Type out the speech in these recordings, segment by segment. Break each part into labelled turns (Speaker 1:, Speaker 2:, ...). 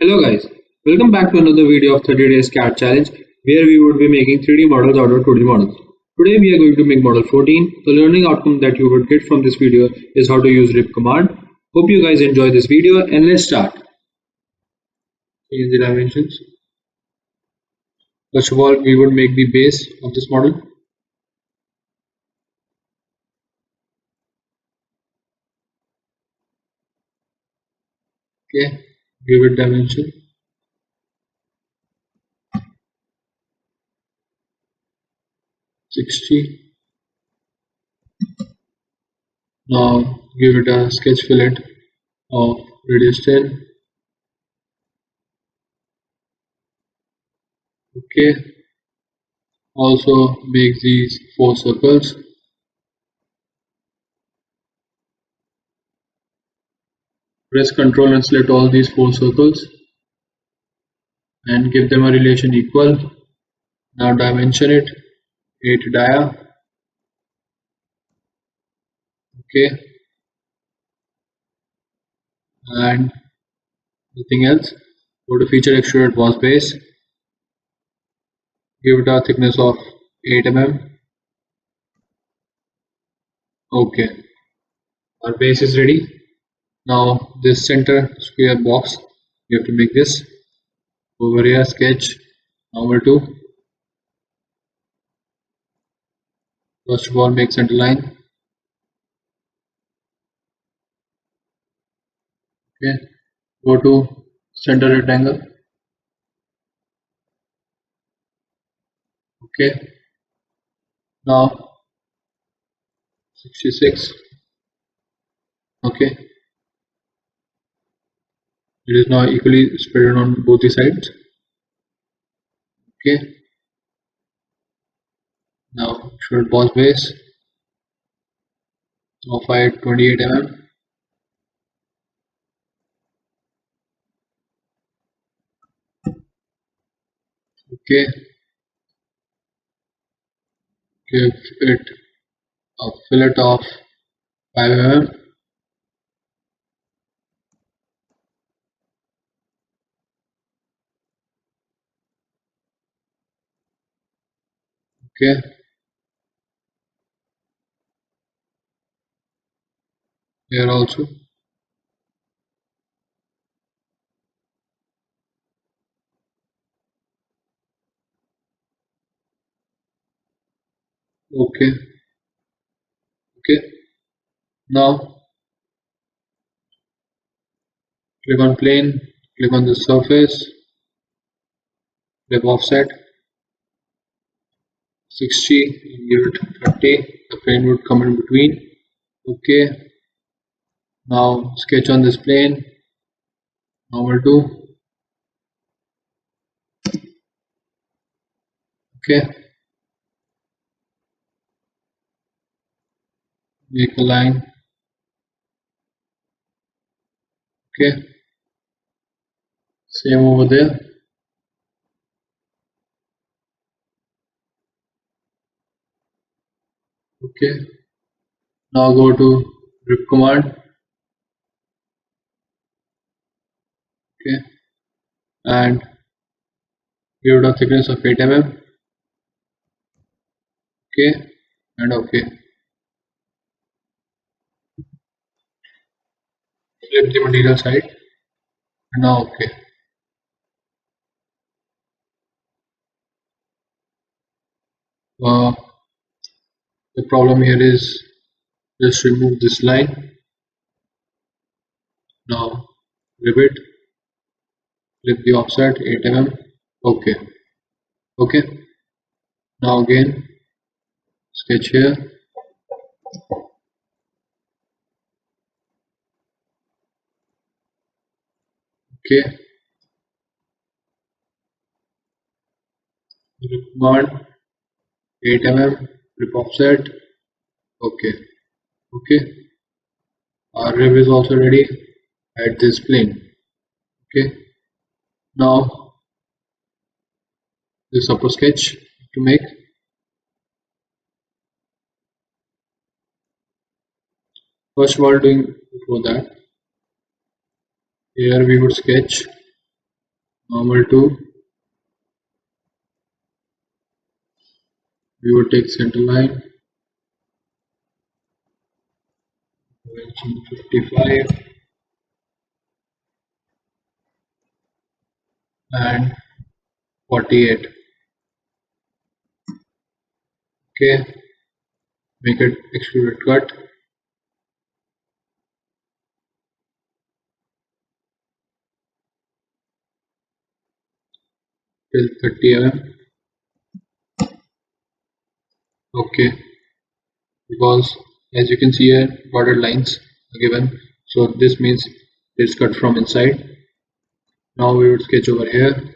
Speaker 1: Hello guys, welcome back to another video of 30 Days CAD Challenge where we would be making 3D models out of 2D models. Today we are going to make model 14. The learning outcome that you would get from this video is how to use rip command. Hope you guys enjoy this video and let's start. Change the dimensions. First of all, we would make the base of this model. Okay, give it dimension. $60. Now give it a sketch fillet of radius 10. Okay. Also make these 4 circles. Press Ctrl and select all these 4 circles and give them a relation equal. Now dimension it 8 dia. Okay, and nothing else. Go to feature extruded boss base. Give it a thickness of 8 mm. Okay, our base is ready. Now this center square box, we have to make this. Over here, sketch number 2. First of all, make center line. Okay, go to center rectangle. Okay, now 66. Okay, it is now equally spread on both the sides. Okay, now extrude boss base of height 28 mm. Okay, give it a fillet of 5 mm. Okay, here also. Okay, now click on plane, click on the surface, click offset 60 and give it 30. The plane would come in between. Okay, now sketch on this plane, normal 2. Okay, make a line. Okay, same over there. Okay, now go to rip command. Okay, and give it a thickness of 8 mm. Okay, and okay. Flip the material side and now okay. The problem here is just remove this line. Now rivet, flip the offset 8 mm. Okay, okay. Now again sketch here. Okay, rip command 8 mm, rip offset. Okay, okay. Our rib is also ready at this plane. Okay, now this upper sketch to make. First of all, doing before that, here we would sketch normal to, we would take center line, dimension 55 and 48. Okay, make it extruded cut till 30 mm. Okay, because as you can see here, dotted lines are given, so this means it's cut from inside. Now we would sketch over here.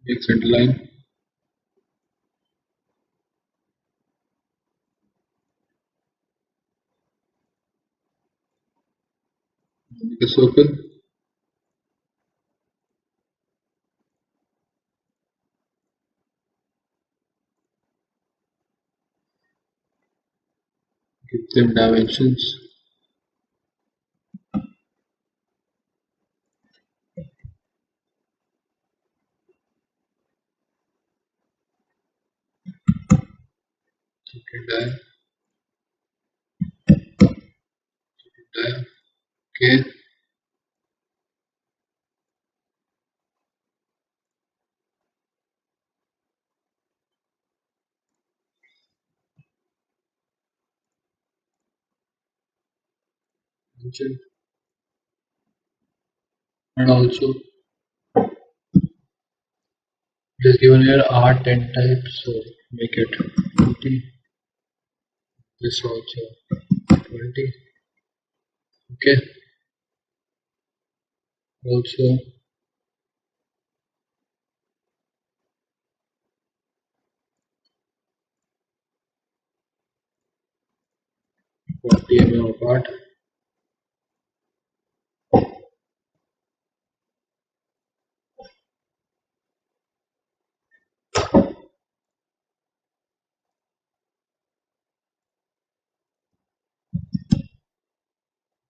Speaker 1: Make center line, make a circle, give them dimensions. Second die. Okay, dimension. And also it is given here R10 type, so make it 20. This also 20. Okay, also mm apart.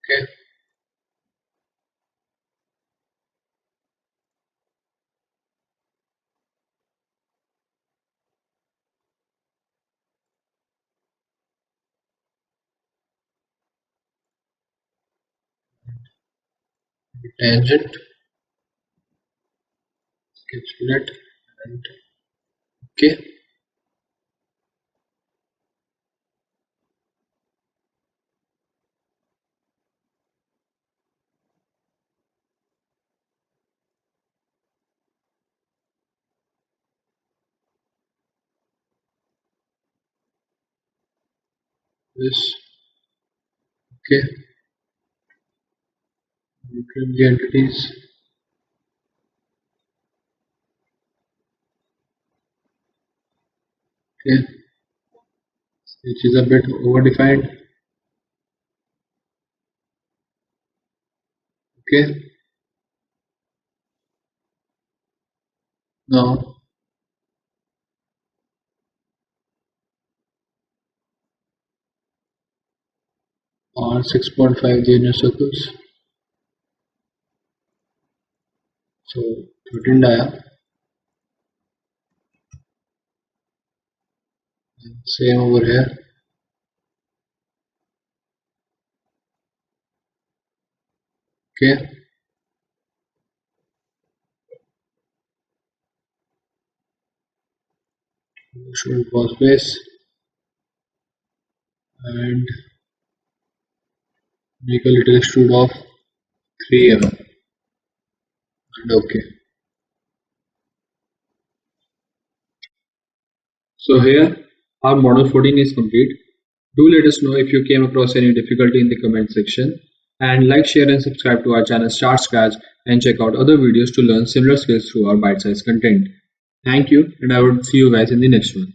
Speaker 1: Okay, tangent, sketch fillet, and okay, this. Okay, trim the entities. Okay, which is a bit over defined. Okay, now on 6.5 the inner circles, so 13 dia. Same over here. Okay, should pause base and make a little extrude of 3 mm and okay. So here our model 14 is complete. Do let us know if you came across any difficulty in the comment section, and like, share and subscribe to our channel Start Scratch, and check out other videos to learn similar skills through our bite-sized content. Thank you, and I will see you guys in the next one.